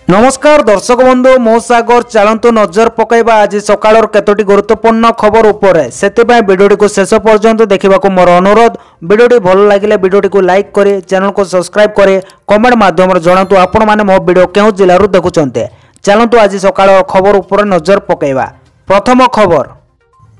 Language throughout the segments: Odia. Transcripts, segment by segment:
नमस्कार दर्शक बंधु मो सागर चलतु नजर पकईबा आज सकाळ केतोटी गुरुत्वपूर्ण खबर उपरे सेतिबाई वीडियोटी को शेष पर्यंत देखा मोर अनुरोध। वीडियोटी भल लगे वीडियोटी को लाइक करे, चैनल को सब्सक्राइब करे, कमेंट माध्यम जनातु आपण माने मो वीडियो केउ जिल्लारू देखुचंते। चलतु आज सकाळ खबर उपरे नजर पकईबा। प्रथम खबर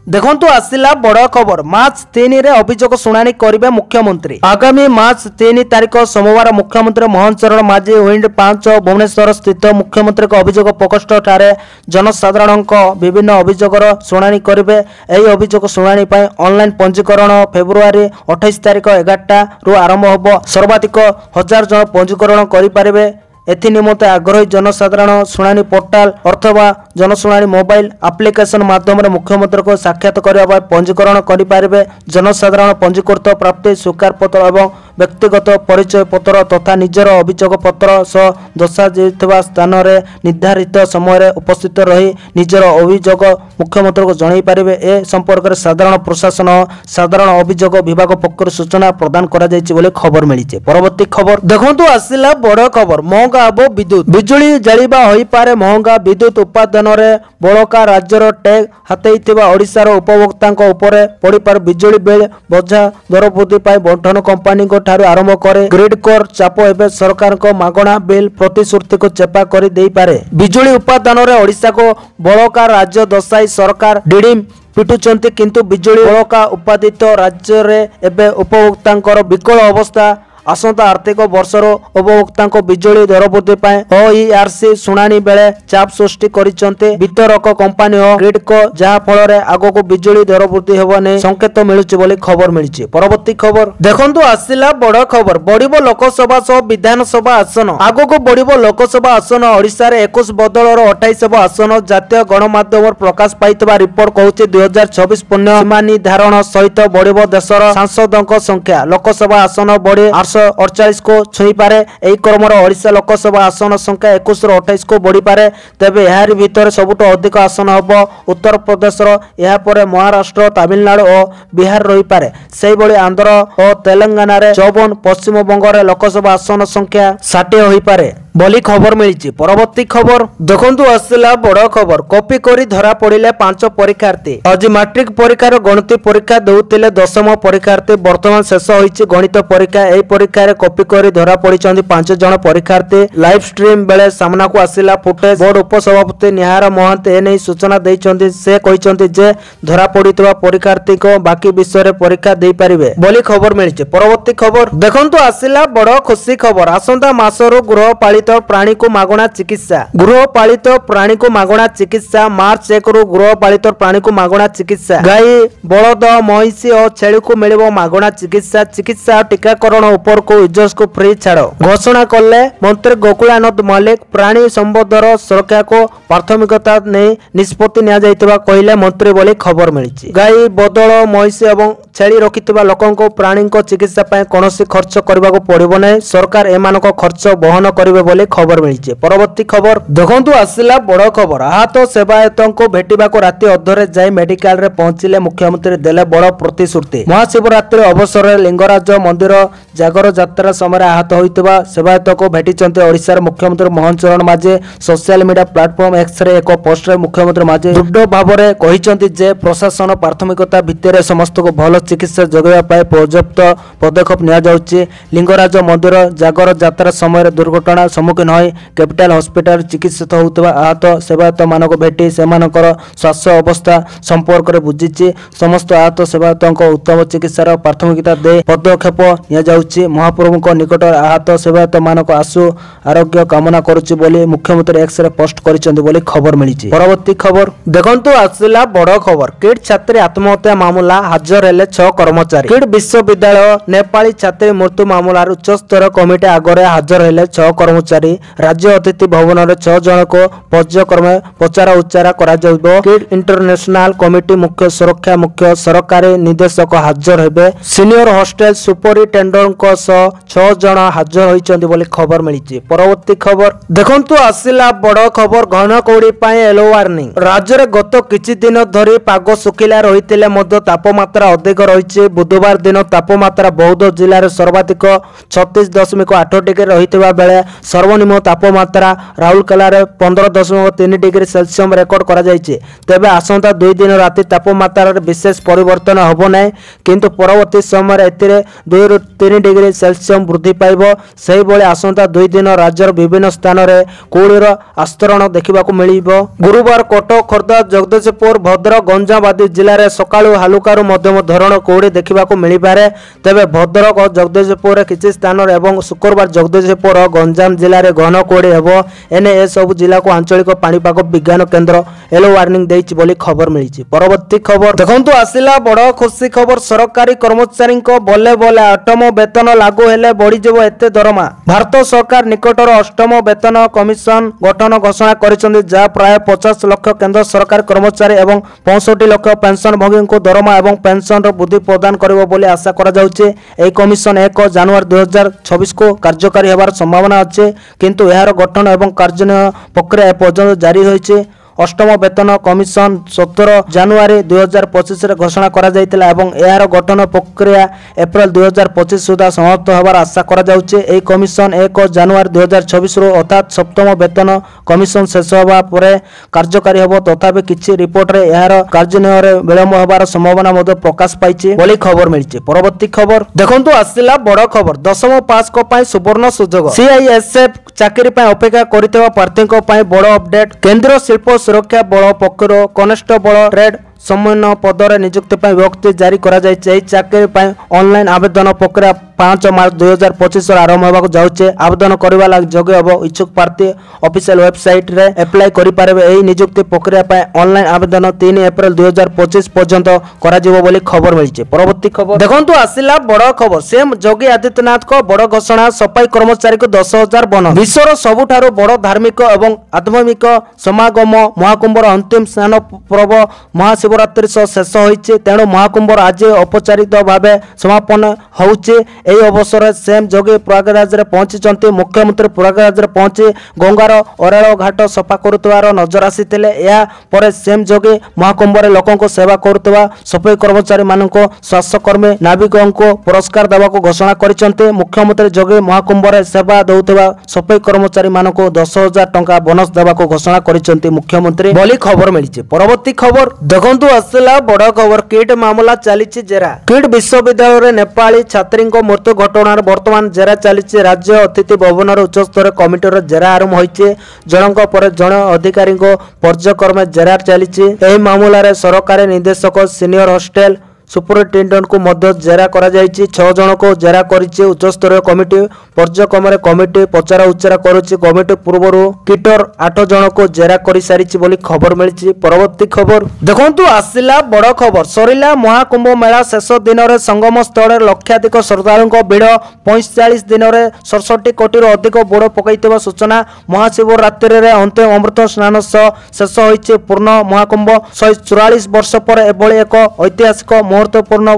देखंतु आसिला बड़ खबर। मार्च 3 रे अभियोग शुणाणी करिवे मुख्यमंत्री। आगामी मार्च 3 तारिख सोमवार मुख्यमंत्री मोहन चरण माझी विंड 5 भुवनेश्वर स्थित मुख्यमंत्री अभियोग प्रकोष्ठ ठारे जनसाधारण विभिन्न अभियोगर शुणाणी करिवे। एही अभियोग शुणाणी पय ऑनलाइन पंजीकरण फेब्रुआरी 28 तारिख 11टा रु आरंभ होबो। सर्वाधिक 1000 जन पंजीकरण करि पारिबे। एथि निमंते आग्रही जनसाधारण शुणाणी पोर्टाल अथवा जनशुणाणी मोबाइल एप्लिकेशन माध्यम मुख्यमंत्री को साक्षात करने पंजीकरण करें। जनसाधारण पंजीकृत प्राप्ति स्वीकार पत्र और व्यक्तिगत परिचय पत्र तथा निजर अभियोग पत्र सह दर्शा स्थान में निर्धारित समय उपस्थित रही निजर अभियोग मुख्यमंत्री को जन पारे। ए संपर्क में साधारण प्रशासन साधारण अभियोग विभाग पक्ष सूचना प्रदान कर खबर मिली। परवर्ती खबर देखो आसला बड़ खबर। महंगा अब विद्युत बिजुली जालिबा होई पारे। महंगा विद्युत उत्पादन रे बड़का राज्यर टैग हाथेइथिबा ओडिशार उपभोक्तांक उपरे पड़ी पार बिजुली बिल बोझा दर वृद्धि पाई बंटन कंपनी को ठारू आरंभ करे ग्रिडकोर चाप एवं सरकार को मागणा बिल प्रतिश्रुति को चेपा कर दे पारे। बिजुली उत्पादन रे ओडिशा को बड़का राज्य दर्शाई सरकार डिडिम पिटुचंती किंतु बिजुली बड़का उत्पादित राज्य रे एबे उपभोक्तांकर विकल अवस्था। आसंता आर्थिक वर्षर उपभोक्ता बिजुली दर वृद्धि ओईआरसी शुणाणी बेले चाप सृष्टि करिसंते वितरक कंपनी ग्रिडको जहा फल आग को बिजुली दर वृद्धि होबो नै संकेत मिलुछि बोली खबर मिलुछि। परवर्ती खबर देखंतु आसिला बड़ खबर। बढ़िबो लोकसभा सह विधानसभा आसन। आग को बढ़िबो लोकसभा आसन। ओडिशा रे 21 बदलर 28 आसन। जातीय गणमाध्यम प्रकाश पाइतबा रिपोर्ट कहूछि 2026 पुण्य सीमा निर्धारण सहित बढ़िबो देशर सांसदक संख्या। लोकसभा आसन बढ़ी 848 को छुई पारे। एही क्रमर ओडिशा लोकसभा आसन संख्या 21 ରୁ 28 को बढ़ी पारे। तेबे एहार भितर सबुठ अधिक आसन हबो उत्तर प्रदेश एहा परे महाराष्ट्र तमिलनाडु और बिहार रही पारे। सेही भली आंध्र और तेलंगाना रे 54, पश्चिम बंग रे लोकसभा आसन संख्या 60 होई पारे बोली खबर मिली। परवर्ती खबर देखंतु आसला बड़ खबर। कॉपी करी धरा पड़िले 5 परीक्षार्थी। आज मैट्रिक परीक्षार गणित परीक्षा देउतिले 10म परीक्षार्थी। वर्तमान शेष होईछि गणित परीक्षा। एही परीक्षा रे कॉपी करी धरा पड़िचंदी 5 जण परीक्षार्थी। लाइव स्ट्रीम बेले सामना को आसिला फुटेज। बोर्ड उपसभापति निहार महांत एने सूचना दैचंदी। से कहिचंदी जे धरा पड़ितबा परीक्षार्थी को बाकी विषय रे परीक्षा देई परिबे बोली खबर मिली। परवर्ती खबर देखंतु आसिला बड़ खुशी खबर। आसंता मासरो गृहपालित प्राणी को मागणा चिकित्सा। गृहपालित प्राणी को मागणा चिकित्सा। मार्च 1 रु गृहपालित प्राणी को मागणा चिकित्सा। गाई बलद महिषी और छेली को मिलिबो मागणा चिकित्सा। चिकित्सा टीकाकरण उपर को यूजर्स को फ्री छाड़ घोषणा कले मंत्री गोकुलानंद मल्लिक। प्राणी संबंधर सुरक्षा को प्राथमिकता नहीं निष्पत्ति निया जाइतबा कहिले मंत्री बोली खबर मिली। गाई बदल महिषी एवं छेली रखितबा लोकंको प्राणी को चिकित्सा पय कोनोसी खर्च करबा को पड़िबो नै। सरकार एमानको खर्च बहन करिवे बोली खबर मिली। परवर्ती खबर देखंतु आसिला बड़ खबर। आहत सेवायतों को भेटिबा को राति अधरे जाई मेडिकल रे पहुंचिले मुख्यमंत्री देले बड़ प्रतिश्रुति। महाशिवरात्रि अवसर रे लिंगराज मंदिर जागर यात्रा समय आहत होइतबा सेवायत को भेटिचंते ओडिशा मुख्यमंत्री मोहन चरण माझी। Social media platform X ray एक पोस्ट रे मुख्यमंत्री माझी दृढ़ भाव में कहिचंती जे प्रशासन प्राथमिकता भितर समस्त को भल चिकित्सा जोगाइबा पाए पर्याप्त पदक्षेप निया जाउछि। लिंगराज मंदिर जागर यात्रा समय दुर्घटना सम्मुखीन होई कैपिटल हॉस्पिटल चिकित्सित होउतबा आहत सेवायत मानक भेटी सेमानकर स्वास्थ्य अवस्था संपर्क रे बुझिछि। समस्त आहत सेवायतक उत्तम चिकित्सार प्राथमिकता दे पदक्षेप निया जाउछि। महाप्रभुक निकट आहत सेवायत मानक आशु आरोग्य कामना करुछि बोली मुख्यमंत्री एक्स रे पोस्ट करिसंती बोली खबर मिली। परवर्ती खबर देखंतु आसिला बड़ खबर। किड छात्री आत्महत्या मामला हाजर हेले 6 कर्मचारी। किड विश्वविद्यालय नेपाली छात्री मृत्यु मामलार उच्च स्तर कमिटी आगरे हाजर हेले 6 कर्मचारी। राज्य अतिथि भवन रे 6 जन को पर्यायक्रमे पचारा उच्चारा करा जाइबो। किड इंटरनेशनल कमिटी मुख्य सुरक्षा मुख्य सरकारी निदेशक हाजर हेबे। सीनियर हॉस्टल सुपरिटेंडेंट को 6 जन हाजर होइचंदी बोली खबर मिली। परवर्ती खबर देखंतु आसिला बड़ खबर। घन कौड़ी पाए येलो वार्निंग। राज्य रे गत किछि दिन धरी पाग सुखिला रहितिले मध्य तापमात्रा अधिक रहिछि। बुधवार दिन तापमात्रा बौद्ध जिल्ला रे सर्वाधिक 36.8 डिग्री रहितबा बेले ସର୍ବନିମ୍ନ ତାପମାତ୍ରା ରାଉରକେଲାରେ 15.3 ଡିଗ୍ରୀ ସେଲସିୟସ୍ ରେକର୍ଡ କରାଯାଇଛି। ତେବେ ଆସନ୍ତା 2 ଦିନ ରାତି ତାପମାତ୍ରାରେ ବିଶେଷ ପରିବର୍ତ୍ତନ ହେବ ନାହିଁ, କିନ୍ତୁ ପରବର୍ତ୍ତୀ ସମୟରେ ଏଥିରେ 2 ରୁ 3 ଡିଗ୍ରୀ ସେଲସିୟସ୍ ବୃଦ୍ଧି ପାଇବ। ସେହିଭଳି ଆସନ୍ତା 2 ଦିନ ରାଜ୍ୟର ବିଭିନ୍ନ ସ୍ଥାନରେ କୁହୁଡ଼ିର ଆସ୍ତରଣ ଦେଖିବାକୁ ମିଳିବ। ଗୁରୁବାର କଟକ, ଖୋର୍ଦ୍ଧା, ଜଗତସିଂହପୁର, ଭଦ୍ରକ, ଗଞ୍ଜାମ ଆଦି ଜିଲ୍ଲାରେ ସକାଳୁ ହାଲୁକାରୁ ମଧ୍ୟମ ଧରଣର କୁହୁଡ଼ି ଦେଖିବାକୁ ମିଳିପାରେ। ତେବେ ଭଦ୍ରକ ଓ ଜଗତସିଂହପୁରରେ କିଛି ସ୍ଥାନରେ ଏବଂ ଶୁକ୍ରବାର ଜଗତସିଂହପୁର ଓ ଗଞ୍ଜାମ ଜିଲ୍ଲାରେ ଘନ କୁହୁଡ଼ି ହେବ। ଏନେ ଏସବୁ ଜିଲ୍ଲାକୁ ଆଞ୍ଚଳିକ ପାଣିପାଗ ବିଜ୍ଞାନ କେନ୍ଦ୍ର ୟେଲୋ ୱାର୍ଣ୍ଣିଂ ଦେଇଛି ବୋଲି ଖବର ମିଳିଛି। ପରବର୍ତ୍ତୀ ଖବର ଦେଖନ୍ତୁ, ଆସିଲା ବଡ଼ ଖୁସି ଖବର। ସରକାରୀ କର୍ମଚାରୀଙ୍କ ବଲେ ବଲେ 8ମ ବେତନ ଲାଗୁ ହେଲେ ବଢ଼ିଯିବ ଏତେ ଦରମା। ଭାରତ ସରକାର ନିକଟରେ 8ମ ବେତନ କମିଶନ ଗଠନ ଘୋଷଣା କରିଛନ୍ତି, ଯାହା ପ୍ରାୟ 50 ଲକ୍ଷ କେନ୍ଦ୍ର ସରକାରୀ କର୍ମଚାରୀ ଏବଂ 65 ଲକ୍ଷ ପେନ୍ସନଭୋଗୀଙ୍କୁ ଦରମା ଏବଂ ପେନ୍ସନର ବୃଦ୍ଧି ପ୍ରଦାନ କରିବ ବୋଲି ଆଶା କରାଯାଉଛି। ଏହି କମିଶନ 1 ଜାନୁଆରୀ 2026କୁ କାର୍ଯ୍ୟକାରୀ ହେବାର ସମ୍ଭାବନା ଅଛି, କିନ୍ତୁ ଏହାର ଗଠନ ଏବଂ କାର୍ଯ୍ୟାନ୍ୱୟନ ପ୍ରକ୍ରିୟା ଏପର୍ଯ୍ୟନ୍ତ ଜାରି ରହିଛି। 8ମ ବେତନ କମିଶନ 17 ଜାନୁଆରୀ 2025ରେ ଘୋଷଣା କରାଯାଇଥିଲା ଏବଂ ଏହାର ଗଠନ ପ୍ରକ୍ରିୟା ଏପ୍ରିଲ 2025 ସୁଦ୍ଧା ସମାପ୍ତ ହେବାର ଆଶା କରାଯାଉଛି। ଏହି କମିଶନ 1 ଜାନୁଆରୀ 2026ରୁ ଅର୍ଥାତ୍ 7ମ ବେତନ କମିଶନ ଶେଷ ହେବା ପରେ କାର୍ଯ୍ୟକାରୀ ହେବ। ତଥାପି କିଛି ରିପୋର୍ଟରେ ଏହାର କାର୍ଯ୍ୟାନ୍ୱୟନରେ ବିଳମ୍ବ ହେବାର ସମ୍ଭାବନା ମଧ୍ୟ ପ୍ରକାଶ ପାଇଛି ବୋଲି ଖବର ମିଳିଛି। ପରବର୍ତ୍ତୀ ଖବର ଦେଖନ୍ତୁ, ଆସିଲା ବଡ଼ ଖବର। 10ମ ପାସ୍ଙ୍କ ପାଇଁ ସୁବର୍ଣ୍ଣ ସୁଯୋଗ। ସିଆଇଏସ୍ଏଫ୍ ଚାକିରି ପାଇଁ ଅପେକ୍ଷା କରିଥିବା ପ୍ରାର୍ଥୀଙ୍କ ପାଇଁ ବଡ଼ ଅପଡେଟ୍। କେନ୍ଦ୍ରୀୟ ଶିଳ୍ପ ସୁରକ୍ଷା ବଳ ପକ୍ଷରୁ କନେଷ୍ଟବଳ ଟ୍ରେଡ୍ ସମନ୍ୱୟ ପଦରେ ନିଯୁକ୍ତି ପାଇଁ ବିଜ୍ଞପ୍ତି ଜାରି କରାଯାଇଛି। ଏହି ଚାକିରି ପାଇଁ ଅନଲାଇନ୍ ଆବେଦନ ପ୍ରକ୍ରିୟା 5 ମାର୍ଚ୍ଚ 2025ରେ ଆରମ୍ଭ ହେବାକୁ ଯାଉଛି। ଆବେଦନ କରିବା ଲାଗି ଯୋଗ୍ୟ ହେବ ଇଚ୍ଛୁକ ପ୍ରାର୍ଥୀ ଅଫିସିଆଲ ୱେବସାଇଟରେ ଆପ୍ଲାଏ କରିପାରିବେ। ଏହି ନିଯୁକ୍ତି ପ୍ରକ୍ରିୟା ପାଇଁ ଅନଲାଇନ୍ ଆବେଦନ 3 ଏପ୍ରିଲ 2025 ପର୍ଯ୍ୟନ୍ତ କରାଯିବ ବୋଲି ଖବର ମିଳିଛି। ପରବର୍ତ୍ତୀ ଖବର ଦେଖନ୍ତୁ, ଆସିଲା ବଡ଼ ଖବର। ସିଏମ୍ ଯୋଗୀ ଆଦିତ୍ୟନାଥଙ୍କ ବଡ଼ ଘୋଷଣା, ସଫାଇ କର୍ମଚାରୀଙ୍କୁ 10,000 ବୋନସ। ବିଶ୍ୱର ସବୁଠାରୁ ବଡ଼ ଧାର୍ମିକ ଏବଂ ଆଧ୍ୟାତ୍ମିକ ସମାଗମ ମହାକୁମ୍ଭର ଅନ୍ତିମ ସ୍ନାନ ପର୍ବ ମହାଶିବରାତ୍ରି ସହ ଶେଷ ହୋଇଛି। ତେଣୁ ମହାକୁମ୍ଭର ଆଜି ଔପଚାରିକ ଭାବେ ସମାପନ ହେଉଛି। ଏହି ଅବସରରେ ସିଏମ୍ ଯୋଗୀ ପ୍ରୟାଗରାଜରେ ପହଞ୍ଚିଛନ୍ତି। ମୁଖ୍ୟମନ୍ତ୍ରୀ ପ୍ରୟାଗରାଜରେ ପହଞ୍ଚି ଗଙ୍ଗାର ଅରାଳ ଘାଟ ସଫା କରୁଥିବାର ନଜର ଆସିଥିଲେ। ଏହା ପରେ ସିଏମ୍ ଯୋଗୀ ମହାକୁମ୍ଭରେ ଲୋକଙ୍କୁ ସେବା କରୁଥିବା ସଫାଇ କର୍ମଚାରୀମାନଙ୍କୁ, ସ୍ୱାସ୍ଥ୍ୟକର୍ମୀ, ନାବିକଙ୍କୁ ପୁରସ୍କାର ଦେବାକୁ ଘୋଷଣା କରିଛନ୍ତି। ମୁଖ୍ୟମନ୍ତ୍ରୀ ଯୋଗୀ ମହାକୁମ୍ଭରେ ସେବା ଦେଉଥିବା ସଫାଇ କର୍ମଚାରୀମାନଙ୍କୁ 10,000 ଟଙ୍କା ବୋନସ ଦେବାକୁ ଘୋଷଣା କରିଛନ୍ତି ମୁଖ୍ୟମନ୍ତ୍ରୀ ବୋଲି ଖବର ମିଳିଛି। ପରବର୍ତ୍ତୀ ଖବର ଦେଖନ୍ତୁ, ଆସିଲା ବଡ଼ ଖବର। କିଟ୍ ମାମଲା ଚାଲିଛି ଜେରା। କିଟ୍ ବିଶ୍ୱବିଦ୍ୟାଳୟରେ ନେପାଳୀ ଛାତ୍ରୀଙ୍କ ମୃତ୍ୟୁ ଘଟଣାରେ ବର୍ତ୍ତମାନ ଜେରା ଚାଲିଛି। ରାଜ୍ୟ ଅତିଥି ଭବନର ଉଚ୍ଚସ୍ତରୀୟ କମିଟିର ଜେରା ଆରମ୍ଭ ହୋଇଛି। ଜଣଙ୍କ ପରେ ଜଣେ ଅଧିକାରୀଙ୍କ ପର୍ଯ୍ୟାୟକ୍ରମେ ଜେରା ଚାଲିଛି। ଏହି ମାମଲାରେ ସରକାରୀ ନିର୍ଦ୍ଦେଶକ, ସିନିୟର ହଷ୍ଟେଲ ସୁପରିଟେଣ୍ଡେଣ୍ଟଙ୍କୁ ମଧ୍ୟ ଜେରା କରାଯାଇଛି। 6 ଜଣଙ୍କୁ ଜେରା କରିଛି ଉଚ୍ଚସ୍ତରୀୟ କମିଟି। ପର୍ଯ୍ୟାୟକ୍ରମରେ କମିଟି ପଚରା ଉଚରା କରୁଛି। କମିଟି ପୂର୍ବରୁ କିଟର 8 ଜଣଙ୍କୁ ଜେରା କରିସାରିଛି ବୋଲି ଖବର ମିଳିଛି। ପରବର୍ତ୍ତୀ ଖବର ଦେଖନ୍ତୁ, ଆସିଲା ବଡ଼ ଖବର। ସରିଲା ମହାକୁମ୍ଭ ମେଳା ଶେଷ ଦିନରେ ସଙ୍ଗମ ସ୍ଥଳରେ ଲକ୍ଷାଧିକ ଶ୍ରଦ୍ଧାଳୁଙ୍କ ଭିଡ଼। 45 ଦିନରେ 67 କୋଟିରୁ ଅଧିକ ବୁଡ଼ ପକାଇଥିବା ସୂଚନା। ମହାଶିବରାତ୍ରିରେ ଅନ୍ତିମ ଅମୃତ ସ୍ନାନ ସହ ଶେଷ ହୋଇଛି ପୂର୍ଣ୍ଣ ମହାକୁମ୍ଭ। 144 ବର୍ଷ ପରେ ଏଭଳି ଏକ ଐତିହାସିକ ମୁହୂର୍ତ୍ତପୂର୍ଣ୍ଣ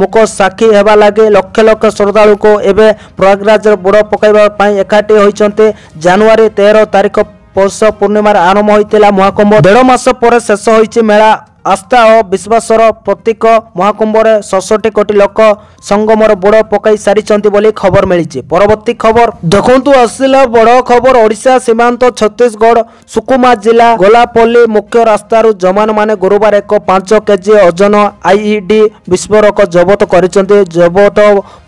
ମୁକ ସାକ୍ଷୀ ହେବା ଲାଗି ଲକ୍ଷ ଲକ୍ଷ ଶ୍ରଦ୍ଧାଳୁଙ୍କୁ ଏବେ ପ୍ରୟାଗରାଜରେ ବୁଡ଼ ପକାଇବା ପାଇଁ ଏକାଠି ହୋଇଛନ୍ତି। ଜାନୁଆରୀ 13 ତାରିଖ ପୌଷ ପୂର୍ଣ୍ଣିମାରେ ଆରମ୍ଭ ହୋଇଥିଲା ମହାକୁମ୍ଭ। 1.5 ମାସ ପରେ ଶେଷ ହୋଇଛି ମେଳା। ଆସ୍ଥା ଓ ବିଶ୍ୱାସର ପ୍ରତୀକ ମହାକୁମ୍ଭରେ 67 କୋଟି ଲୋକ ସଙ୍ଗମରେ ବୁଡ଼ ପକାଇ ସାରିଛନ୍ତି ବୋଲି ଖବର ମିଳିଛି। ପରବର୍ତ୍ତୀ ଖବର ଦେଖନ୍ତୁ, ଆସିଲା ବଡ଼ ଖବର। ଓଡ଼ିଶା ସୀମାନ୍ତ ଛତିଶଗଡ଼ ସୁକୁମା ଜିଲ୍ଲା ଗୋଲାପଲ୍ଲୀ ମୁଖ୍ୟ ରାସ୍ତାରୁ ଯବାନମାନେ ଗୁରୁବାର ଏକ 5 କେଜି ଓଜନ ଆଇଇଡି ବିସ୍ଫୋରକ ଜବତ କରିଛନ୍ତି। ଜବତ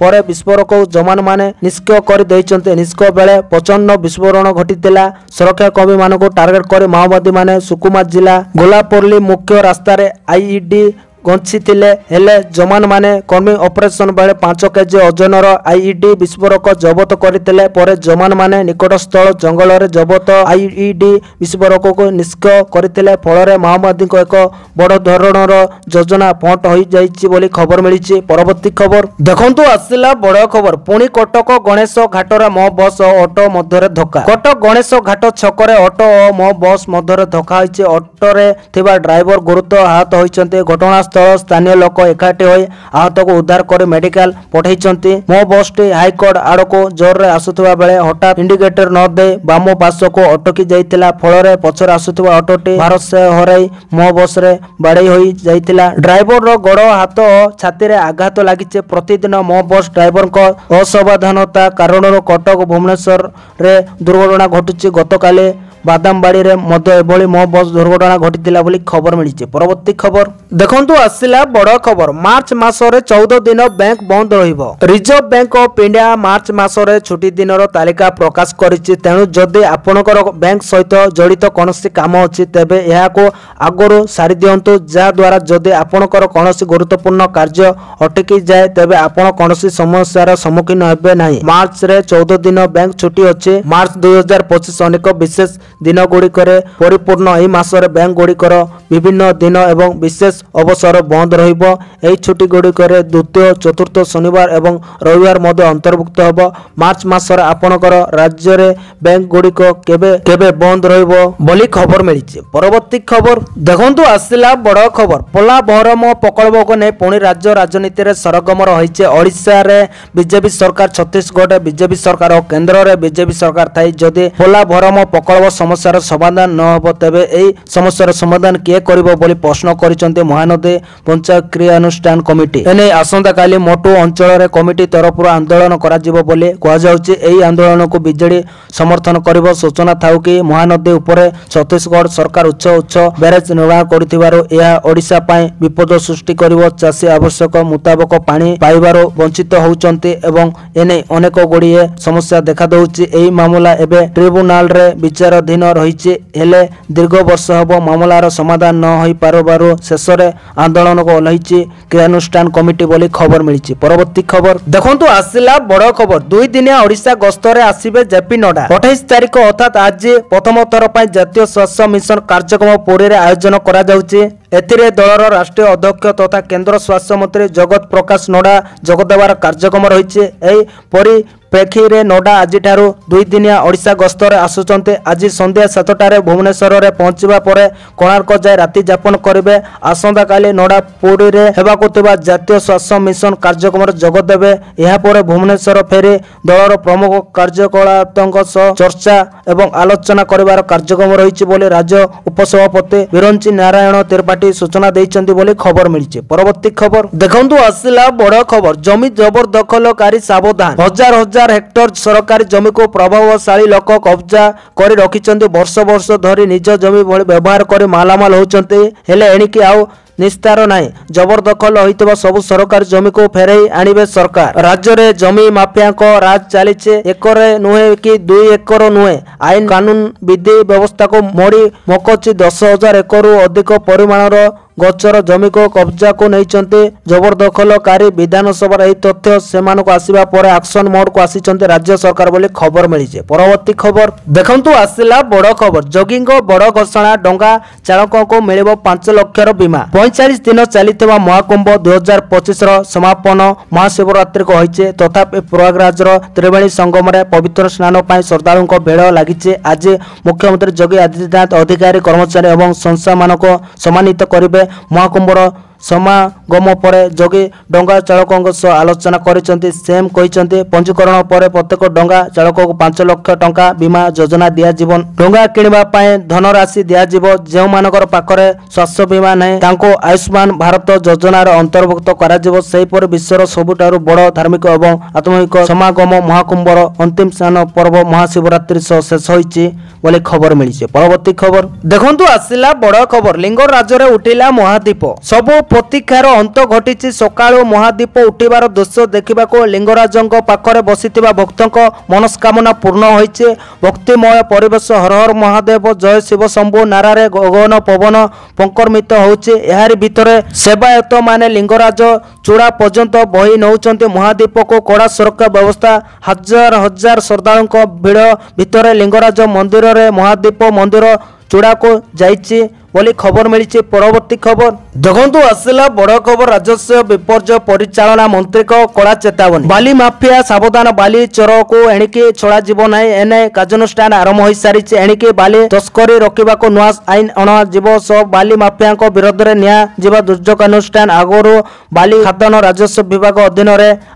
ପରେ ବିସ୍ଫୋରକକୁ ଯବାନମାନେ ନିଷ୍କ୍ରିୟ କରି ଦେଇଛନ୍ତି। ନିଷ୍କ୍ରିୟ ବେଳେ ପ୍ରଚଣ୍ଡ ବିସ୍ଫୋରଣ ଘଟିଥିଲା। ସୁରକ୍ଷାକର୍ମୀମାନଙ୍କୁ ଟାର୍ଗେଟ କରି ମାଓବାଦୀମାନେ ସୁକୁମା ଜିଲ୍ଲା ଗୋଲାପଲ୍ଲୀ ମୁଖ୍ୟ ରାସ୍ତାରେ ଆଇଇଡି ଗଞ୍ଚିଥିଲେ। ହେଲେ ଯବାନମାନେ କର୍ମୀ ଅପରେସନ ବେଳେ 5 କେଜି ଓଜନର ଆଇଇଡି ବିସ୍ଫୋରକ ଜବତ କରିଥିଲେ। ପରେ ଯବାନମାନେ ନିକଟସ୍ଥ ଜଙ୍ଗଲରେ ଜବତ ଆଇଇଡି ବିସ୍ଫୋରକକୁ ନିଷ୍କ୍ରିୟ କରିଥିଲେ। ଫଳରେ ମାଓବାଦୀଙ୍କ ଏକ ବଡ଼ ଧରଣର ଯୋଜନା ଫଣ୍ଟ ହୋଇଯାଇଛି ବୋଲି ଖବର ମିଳିଛି। ପରବର୍ତ୍ତୀ ଖବର ଦେଖନ୍ତୁ, ଆସିଲା ବଡ଼ ଖବର। ପୁଣି କଟକ ଗଣେଶ ଘାଟରେ ମୋ ବସ୍ ଓ ଅଟୋ ମଧ୍ୟରେ ଧକ୍କା। କଟକ ଗଣେଶ ଘାଟ ଛକରେ ଅଟୋ ଓ ମୋ ବସ୍ ମଧ୍ୟରେ ଧକ୍କା ହୋଇଛି। ଅଟୋରେ ଥିବା ଡ୍ରାଇଭର ଗୁରୁତର ଆହତ ହୋଇଛନ୍ତି। ଘଟଣା ଘଟଣାस्थଳ ସ୍ଥାनीୟ ଲୋକ ଏକାଠି ହୋଇ ଆହତକୁ ଉଦ୍ଧାର କରି ମେଡିକାଲ ପଠାଇଛନ୍ତି। ମୋ ବସଟି ହାଇକୋର୍ଟ ଆଡ଼କୁ ଜୋରରେ ଆସୁଥିବା ବେଳେ ହଠାତ୍ ଇଣ୍ଡିକେଟର ନ ଦେଇ ବାମ ପାର୍ଶ୍ୱକୁ ଅଟକି ଯାଇଥିଲା। ଫଳରେ ପଛରେ ଆସୁଥିବା ଅଟୋଟି ଭାରସାମ୍ୟ ହରାଇ ମୋ ବସରେ ବାଡ଼େଇ ହୋଇ ଯାଇଥିଲା। ଡ୍ରାଇଭରର ଗୋଡ଼, ହାତ ଓ ଛାତିରେ ଆଘାତ ଲାଗିଛି। ପ୍ରତିଦିନ ମୋ ବସ ଡ୍ରାଇଭରଙ୍କ ଅସାବଧାନତା କାରଣରୁ କଟକ ଭୁବନେଶ୍ୱରରେ ଦୁର୍ଘଟଣା ଘଟୁଛି। ଗତକାଲି ବାଦାମବାଡ଼ିରେ ମଧ୍ୟ ଏଭଳି ମୋ ବସ୍ ଦୁର୍ଘଟଣା ଘଟିଥିଲା ବୋଲି ଖବର ମିଳିଛି। ପରବର୍ତ୍ତୀ ଖବର ଦେଖନ୍ତୁ, ଆସିଲା ବଡ଼ ଖବର। ମାର୍ଚ୍ଚ ମାସରେ 14 ଦିନ ବ୍ୟାଙ୍କ ବନ୍ଦ ରହିବ। Reserve bank of India March ମାସରେ ଛୁଟି ଦିନର ତାଲିକା ପ୍ରକାଶ କରିଛି। ତେଣୁ ଯଦି ଆପଣଙ୍କର ବ୍ୟାଙ୍କ ସହିତ ଜଡ଼ିତ କୌଣସି କାମ ଅଛି ତେବେ ଏହାକୁ ଆଗରୁ ସାରି ଦିଅନ୍ତୁ। ଯାହାଦ୍ୱାରା ଯଦି ଆପଣଙ୍କର କୌଣସି ଗୁରୁତ୍ୱପୂର୍ଣ୍ଣ କାର୍ଯ୍ୟ ଅଟକି ଯାଏ ତେବେ ଆପଣ କୌଣସି ସମସ୍ୟାର ସମ୍ମୁଖୀନ ହେବେ ନାହିଁ। ମାର୍ଚ୍ଚରେ 14 ଦିନ ବ୍ୟାଙ୍କ ଛୁଟି ଅଛି। ମାର୍ଚ୍ଚ 2025 ଅନେକ ବିଶେଷ ଦିନ ଗୁଡ଼ିକରେ ପରିପୂର୍ଣ୍ଣ। ଏହି ମାସରେ ବ୍ୟାଙ୍କ ଗୁଡ଼ିକର ବିଭିନ୍ନ ଦିନ ଏବଂ ବିଶେଷ ଅବସର ବନ୍ଦ ରହିବ। ଏହି ଛୁଟି ଗୁଡ଼ିକରେ ଦ୍ୱିତୀୟ, ଚତୁର୍ଥ ଶନିବାର ଏବଂ ରବିବାର ମଧ୍ୟ ଅନ୍ତର୍ଭୁକ୍ତ ହେବ। ମାର୍ଚ୍ଚ ମାସରେ ଆପଣଙ୍କର ରାଜ୍ୟରେ ବ୍ୟାଙ୍କ ଗୁଡ଼ିକ କେବେ କେବେ ବନ୍ଦ ରହିବ ବୋଲି ଖବର ମିଳିଛି। ପରବର୍ତ୍ତୀ ଖବର ଦେଖନ୍ତୁ, ଆସିଲା ବଡ଼ ଖବର। ପୋଲାଭରମ ପ୍ରକଳ୍ପକୁ ନେଇ ପୁଣି ରାଜ୍ୟ ରାଜନୀତିରେ ସରଗରମ ରହିଛି। ଓଡ଼ିଶାରେ ବିଜେପି ସରକାର, ଛତିଶଗଡ଼ରେ ବିଜେପି ସରକାର ଓ କେନ୍ଦ୍ରରେ ବିଜେପି ସରକାର ଥାଇ ଯଦି ପୋଲାଭରମ ପ୍ରକଳ୍ପ ସମସ୍ୟାର ସମାଧାନ ନ ହେବ ତେବେ ଏହି ସମସ୍ୟାର ସମାଧାନ କିଏ କରିବ ବୋଲି ପ୍ରଶ୍ନ କରିଛନ୍ତି ମହାନଦୀ ପଞ୍ଚାୟତ କ୍ରିୟାନୁଷ୍ଠାନ କମିଟି। ଏନେଇ ଆସନ୍ତାକାଲି ମୋଟୁ ଅଞ୍ଚଳରେ କମିଟି ତରଫରୁ ଆନ୍ଦୋଳନ କରାଯିବ ବୋଲି କୁହାଯାଉଛି। ଏହି ଆନ୍ଦୋଳନକୁ ବିଜେଡି ସମର୍ଥନ କରିବ। ସୂଚନା ଥାଉ କି ମହାନଦୀ ଉପରେ ଛତିଶଗଡ଼ ସରକାର ଉଚ୍ଚ ବ୍ୟାରେଜ ନିର୍ମାଣ କରୁଥିବାରୁ ଏହା ଓଡ଼ିଶା ପାଇଁ ବିପଦ ସୃଷ୍ଟି କରିବ। ଚାଷୀ ଆବଶ୍ୟକ ମୁତାବକ ପାଣି ପାଇବାରୁ ବଞ୍ଚିତ ହେଉଛନ୍ତି ଏବଂ ଏନେଇ ଅନେକ ଗୁଡ଼ିଏ ସମସ୍ୟା ଦେଖାଦେଉଛି। ଏହି ମାମଲା ଏବେ ଟ୍ରିବ୍ୟୁନାଲରେ ବିଚାରାଧୀନ ରହିଛି। ହେଲେ ଦୀର୍ଘ ବର୍ଷ ହେବ ମାମଲାର ସମାଧାନ ନ ହୋଇପାରିବାରୁ ଶେଷରେ ଆନ୍ଦୋଳନକୁ ଓହ୍ଲାଇଛି କ୍ରିୟାନୁଷ୍ଠାନ କମିଟି ବୋଲି ଖବର ମିଳିଛି। ପରବର୍ତ୍ତୀ ଖବର ଦେଖନ୍ତୁ, ଆସିଲା ବଡ଼ ଖବର। 2 ଦିନିଆ ଓଡ଼ିଶା ଗସ୍ତରେ ଆସିବେ ଜେପି ନଡ୍ଡା। 28 ତାରିଖ ଅର୍ଥାତ୍ ଆଜି ପ୍ରଥମ ଥର ପାଇଁ ଜାତୀୟ ସ୍ୱାସ୍ଥ୍ୟ ମିଶନ କାର୍ଯ୍ୟକ୍ରମ ପୁରୀରେ ଆୟୋଜନ କରାଯାଉଛି। ଏଥିରେ ଦଳର ରାଷ୍ଟ୍ରୀୟ ଅଧ୍ୟକ୍ଷ ତଥା କେନ୍ଦ୍ର ସ୍ୱାସ୍ଥ୍ୟ ମନ୍ତ୍ରୀ ଜଗତ ପ୍ରକାଶ ନଡ୍ଡା ଯୋଗଦେବାର କାର୍ଯ୍ୟକ୍ରମ ରହିଛି। ଏହି ପରିପ୍ରେକ୍ଷୀରେ ନଡ୍ଡା ଆଜିଠାରୁ 2 ଦିନିଆ ଓଡ଼ିଶା ଗସ୍ତରେ ଆସୁଛନ୍ତି। ଆଜି ସନ୍ଧ୍ୟା 7ଟାରେ ଭୁବନେଶ୍ୱରରେ ପହଞ୍ଚିବା ପରେ କୋଣାର୍କ ଯାଇ ରାତି ଯାପନ କରିବେ। ଆସନ୍ତାକାଲି ନଡ୍ଡା ପୁରୀରେ ହେବାକୁ ଥିବା ଜାତୀୟ ସ୍ୱାସ୍ଥ୍ୟ ମିଶନ କାର୍ଯ୍ୟକ୍ରମରେ ଯୋଗଦେବେ। ଏହାପରେ ଭୁବନେଶ୍ୱର ଫେରି ଦଳର ପ୍ରମୁଖ କାର୍ଯ୍ୟକର୍ତ୍ତାଙ୍କ ସହ ଚର୍ଚ୍ଚା ଏବଂ ଆଲୋଚନା କରିବାର କାର୍ଯ୍ୟକ୍ରମ ରହିଛି ବୋଲି ରାଜ୍ୟ ଉପସଭାପତି ବିରଞ୍ଚି ନାରାୟଣ ତ୍ରିପାଠୀ ସୂଚନା ଦେଇଛନ୍ତି ବୋଲି ଖବର ମିଳିଛି। ପରବର୍ତ୍ତୀ ଖବର ଦେଖନ୍ତୁ, ଆସିଲା ବଡ଼ ଖବର। ଜମି ଜବରଦଖଲକାରୀ ସାବଧାନ। ହଜାର ହଜାର ହେକ୍ଟର ସରକାରୀ ଜମିକୁ ପ୍ରଭାବଶାଳୀ ଲୋକ କବ୍ଜା କରି ରଖିଛନ୍ତି। ବର୍ଷ ବର୍ଷ ଧରି ନିଜ ଜମି ଭଳି ବ୍ୟବହାର କରି ମାଲାମାଲ ହେଉଛନ୍ତି। ହେଲେ ଏଣିକି ଆଉ ନିସ୍ତାର ନାହିଁ। ଜବରଦଖଲ ହୋଇଥିବା ସବୁ ସରକାରୀ ଜମିକୁ ଫେରାଇ ଆଣିବେ ସରକାର। ରାଜ୍ୟରେ ଜମି ମାଫିଆଙ୍କ ରାଜ ଚାଲିଛି। ଏକରେ ନୁହେଁ କି 2 ଏକର ନୁହେଁ, ଆଇନ କାନୁନ ବିଧି ବ୍ୟବସ୍ଥାକୁ ମୋଡ଼ି ମକଚି 10,000 ଏକରରୁ ଅଧିକ ପରିମାଣର ଗୋଚର ଜମିକୁ କବ୍ଜାକୁ ନେଇଛନ୍ତି ଜବରଦଖଲକାରୀ। ବିଧାନସଭାର ଏହି ତଥ୍ୟ ସେମାନଙ୍କୁ ଆସିବା ପରେ ଆକ୍ସନ ମୋଡକୁ ଆସିଛନ୍ତି ରାଜ୍ୟ ସରକାର ବୋଲି ଖବର ମିଳିଛି। ପରବର୍ତ୍ତୀ ଖବର ଦେଖନ୍ତୁ, ଆସିଲା ବଡ଼ ଖବର। ଯୋଗୀଙ୍କ ବଡ଼ ଘୋଷଣା, ଡଙ୍ଗା ଚାଳକଙ୍କୁ ମିଳିବ 5 ଲକ୍ଷର ବୀମା। 45 ଦିନ ଚାଲିଥିବା ମହାକୁମ୍ଭ 2025ର ସମାପନ ମହାଶିବରାତ୍ରିକୁ ହୋଇଛି। ତଥାପି ପ୍ରୟାଗରାଜର ତ୍ରିବେଣୀ ସଙ୍ଗମରେ ପବିତ୍ର ସ୍ନାନ ପାଇଁ ଶ୍ରଦ୍ଧାଳୁଙ୍କ ଭିଡ଼ ଲାଗିଛି। ଆଜି ମୁଖ୍ୟମନ୍ତ୍ରୀ ଯୋଗୀ ଆଦିତ୍ୟନାଥ ଅଧିକାରୀ, କର୍ମଚାରୀ ଏବଂ ସଂସ୍ଥାମାନଙ୍କୁ ସମ୍ମାନିତ କରିବେ। ମହାକୁମ୍ଭର ସମାଗମ ପରେ ଯୋଗୀ ଡଙ୍ଗା ଚାଳକଙ୍କ ସହ ଆଲୋଚନା କରିଛନ୍ତି। ସେମ୍ କହିଛନ୍ତି, ପଞ୍ଜୀକରଣ ପରେ ପ୍ରତ୍ୟେକ ଡଙ୍ଗା ଚାଳକଙ୍କୁ 5 ଲକ୍ଷ ଟଙ୍କା ବୀମା ଯୋଜନା ଦିଆଯିବ। ଡଙ୍ଗା କିଣିବା ପାଇଁ ଧନରାଶି ଦିଆଯିବ। ଯେଉଁମାନଙ୍କର ପାଖରେ ସ୍ୱାସ୍ଥ୍ୟ ବୀମା ନାହିଁ ତାଙ୍କୁ ଆୟୁଷ୍ମାନ ଭାରତ ଯୋଜନାର ଅନ୍ତର୍ଭୁକ୍ତ କରାଯିବ। ସେହିପରି ବିଶ୍ୱର ସବୁଠାରୁ ବଡ଼ ଧାର୍ମିକ ଏବଂ ଆଧ୍ୟାତ୍ମିକ ସମାଗମ ମହାକୁମ୍ଭର ଅନ୍ତିମ ସ୍ନାନ ପର୍ବ ମହାଶିବରାତ୍ରି ସହ ଶେଷ ହୋଇଛି ବୋଲି ଖବର ମିଳିଛି। ପରବର୍ତ୍ତୀ ଖବର ଦେଖନ୍ତୁ, ଆସିଲା ବଡ଼ ଖବର। ଲିଙ୍ଗରାଜରେ ଉଠିଲା ମହାଦୀପ। ସବୁ ପ୍ରତୀକ୍ଷାର ଅନ୍ତ ଘଟିଛି। ସକାଳୁ ମହାଦୀପ ଉଠିବାର ଦୃଶ୍ୟ ଦେଖିବାକୁ ଲିଙ୍ଗରାଜଙ୍କ ପାଖରେ ବସିଥିବା ଭକ୍ତଙ୍କ ମନସ୍କାମନା ପୂର୍ଣ୍ଣ ହୋଇଛି। ଭକ୍ତିମୟ ପରିବେଶ। ହର ହର ମହାଦେବ, ଜୟ ଶିବ ଶମ୍ଭୁ ନାରାରେ ଗଗନ ପବନ ପଙ୍କର୍ମିତ ହେଉଛି। ଏହାରି ଭିତରେ ସେବାୟତ ମାନେ ଲିଙ୍ଗରାଜ ଚୂଡ଼ା ପର୍ଯ୍ୟନ୍ତ ବହି ନେଉଛନ୍ତି ମହାଦୀପକୁ। କଡ଼ା ସୁରକ୍ଷା ବ୍ୟବସ୍ଥା। ହଜାର ହଜାର ଶ୍ରଦ୍ଧାଳୁଙ୍କ ଭିଡ଼ ଭିତରେ ଲିଙ୍ଗରାଜ ମନ୍ଦିରରେ ମହାଦୀପ ମନ୍ଦିର ଚୂଡ଼ାକୁ ଯାଇଛି। बोली खबर मिली। परवर्ती खबर देखु आसला बड़ खबर राजस्व विपर्य परिचालना मंत्री को कड़ा चेतावनी। बाली माफिया सावधान, बाली चोर को एणिकी छड़ा जीव ना एने कार्यानुष्ठान आरंभ हो सारी। एणिकी बाली तस्करी रोकवा नुआ आईन अणाजिब सह बाली माफिया विरोध में निया दुर्योग अनुष्ठान आगु बाली खादन राजस्व विभाग अधीन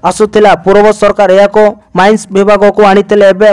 आसुला। पूर्व सरकार यह माइंस विभाग को आनी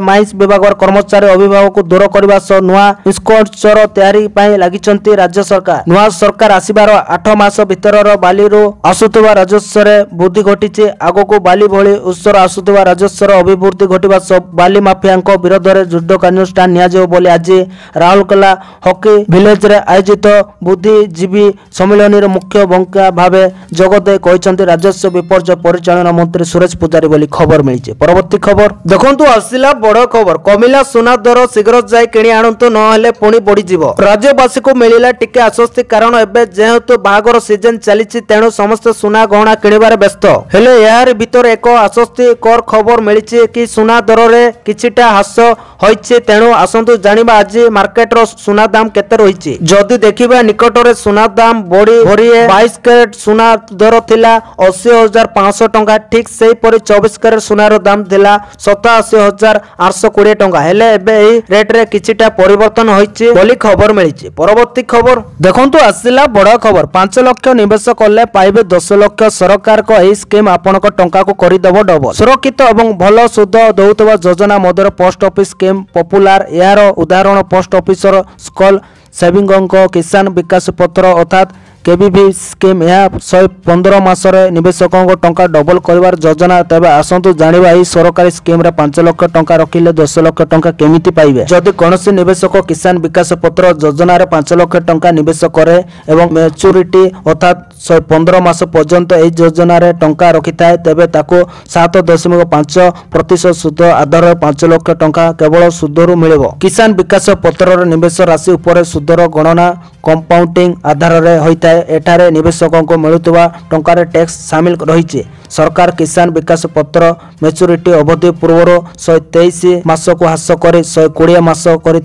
माइंस विभाग कर्मचारी अभिभावक को दूर करने सह नुआ इंस्पेक्टर तैयारी लगी राज्य सरकार। नुआ सरकार आसबार 8 मास भीतर बाली आसुवा राजस्व वृद्धि घटी। आगक बाली भली उत्सर आसुवा राजस्व अभिवृद्धि घटवा सह बाली माफिया विरोध में दुर्योग अनुष्ठान निया आज राउरकेला हॉकी विलेज रे आयोजित बुद्धिजीवी सम्मेलन मुख्य वक्ता भाव जोगदे कहते राजस्व विपर्य परिचालन मंत्री सुरेश पुजारी बोली खबर मिली। परवर्ती खबर देखु आसला बड़ खबर कमिला सुना दर शीघ्र जाए किणी आणतु नहेले पुणी बढ़ीजिव। राज्यवासी को मिला टिके आश्वस्ति कारण एबे जेहेतु बाहागर सीजन चली तेणु समस्त सुना गहना किणवार व्यस्त हेले यार भीतर एक आश्वस्तिकर खबर मिली कि सुना दर रे किछिटा ह्रास होइछि। तेणु आसंतु जानिबा आज मार्केट रो सुना दाम केते रहिछि। जदि देखिबा निकट रे सुना दाम बड़ी भरी 22 कैरेट सुना दर थिला 80,500 टंका। ठीक सेही परि 24 कैरेट सुनार दाम थिला 87,820 टंका। हेले एबे एही रेट रे किछिटा परिवर्तन होइछि बोली खबर मिलिछि। परवर्ती खबर देखंतु आसिला बड़ खबर 5 लाख निवेश कले पाइबे 10 लाख। सरकार को एही स्कीम आपनक टंका को करि देबो डबल। सुरक्षित एवं भल सुध दउतबा योजना मध्य पोस्ट ऑफिस स्कीम पॉपुलर। यार उदाहरण पोस्ट ऑफिसर स्कॉल सेविंग किसान विकास पत्र अर्थात केबीवी स्कीम। यह 115 मासरे निवेशकों को टंका डबल कर योजना। तेज आसतु जाना यह सरकारी स्कीम 5 लाख टंका रखिले 10 लाख टंका केमिति पाइबे। जदि कौन निवेशक किसान विकास पत्र योजना 5 लाख टंका निवेश करे एवं मैच्योरिटी अर्थात 115 मास पर्यंत यह योजना टंका रखि थाए तेबे ताको 7.5% सुध आधार 5 लाख टंका केवल सुधरु मिलिबो। किसान विकास पत्र निवेश राशि उपर सुधर गणना कंपाउंडिंग आधार में होता है। एठारे निवेशकों को मिलुवा टंकार टैक्स सामिल रही। सरकार किसान विकास पत्र मैच्योरिटी अवधि पूर्व 123 मास को ह्रास कर 120 मास कर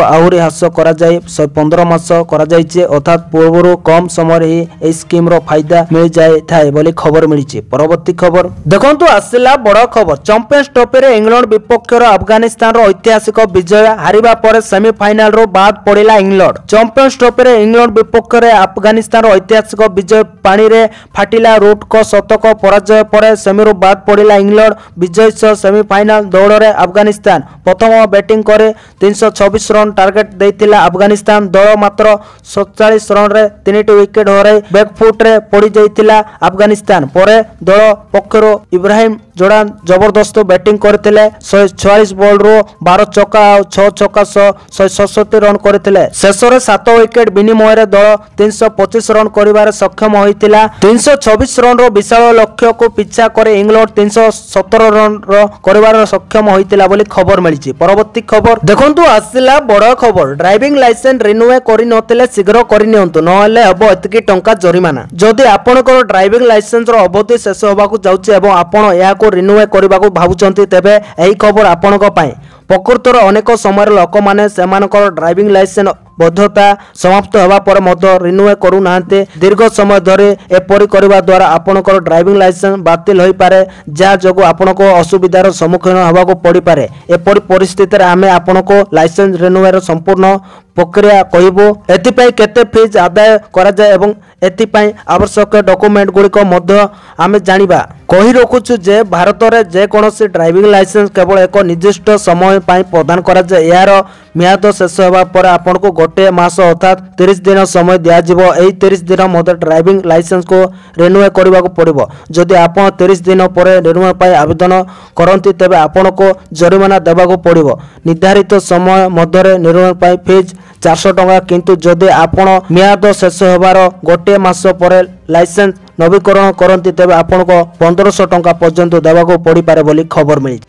आहरी ह्रास कर 115 मास कर अर्थात पूर्व कम समय ही स्कीम रो फायदा मिल जाए थाए बोली खबर मिली। परवर्ती खबर देखंतु आसला बड़ खबर चैंपियंस ट्रॉफी रे इंग्लैंड विपक्ष अफगानिस्तान रो ऐतिहासिक विजय। हारिबा पर सेमीफाइनल रो बाद पड़िला इंग्लैंड। चैंपियंस ट्रॉफी रे इंग्लैंड विपक्ष अफगानिस्तान रो ऐतिहासिक विजय। पानी रे फाटिला रूट को शतक पराजय पर सेमीरू बाद पड़िला इंग्लैंड। विजय सह सेमीफाइनल दौड़ में अफगानिस्तान प्रथम बैटिंग करे 326 रन टार्गेट देथिला अफगानिस्तान। दल मात्र 47 रन रे 3टी विकेट हराई बैकफुट रे पड़ी जाइथिला अफगानिस्तान। परे दल पक्षरु इब्राहिम जोर्डान जबरदस्त बैटिंग करथिले 146 बॉल रो 12 चौका और 6 छक्का सह 167 रन करथिले। शेष रे 7 विकेट विनिमय रे दल 325 रन करिवार सक्षम होइतिला। 326 रन रो विशाल लक्ष्य को पिछा करे इंग्लैंड 317 रन रो करिवार सक्षम होइतिला बोली खबर मिलिछि। परवर्ती खबर देखंतु आसिला बड़ खबर ड्राइविंग लाइसेंस रिन्यू करि नथिले शीघ्र करि नियंतु नहले हबो एतकी टंका जरिमाना। जदि आपनकर ड्राइविंग लाइसेंस रो अवधि शेष होबाकू जाउछि एवं आपण याको रिन्यू करिबाकू भाबुचंती तेबे एही खबर आपनक पई। प्रकृतर अनेक समय लोक माने सेमानकर ड्राइविंग लाइसेंस वैधता समाप्त होगा पर मध्य रिन्यू करू नाहंते। दीर्घ समय धरे एपरि करबा द्वारा आपनकर ड्राइविंग लाइसेंस बातिल होई पारे जा जगो आपनको असुविधार सम्मुखीन होबाको पड़ी पारे। एपरि परिस्थिति रे आमे आपनको लाइसेंस रिन्यू रो संपूर्ण प्रक्रिया कहबो। एथिपई केते फीस आदाय करा जाय एवं एथिपई आवश्यक डॉक्यूमेंट गुडी को मध्य आमे जानिबा। कहि रखुछु जे भारत रे जे कोनोसी ड्राइविंग लाइसेंस केवल एक निर्दिष्ट समय पई प्रदान करा जाय। यार मियाद शेष होगा पर आपनको गोटे मास अर्थात 30 दिन समय दिया जिवो। एही 30 दिन मध्य ड्राइविंग लाइसेंस को रिन्यू करबा को पड़िबो। जदि आपण 30 दिन पर रिन्यू पई आवेदन करंती तेबे आपनको जरिमाना देबा को पड़िबो। निर्धारित समय मध्य रिन्यू पई फीस 400 टंका किंतु जदि आपण मियाद शेष होबार गोटे मास पर लाइसेंस नवीकरण करंती तेबे आपनको 1500 टंका पर्यंत देबा को पड़ी पारे बोली खबर मिली।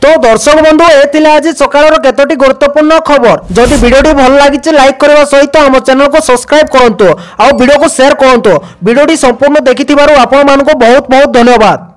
तो दर्शक बंधु ए आज सकाळ केतोटी गुरुत्वपूर्ण खबर। जदि वीडियोटी भल लागिছে लाइक करबा सहित हम चैनल को सब्सक्राइब करंतु आ वीडियो को शेयर करंतु। वीडियोटी संपूर्ण देखिथिबारु आपण मानको बहुत बहुत धन्यवाद।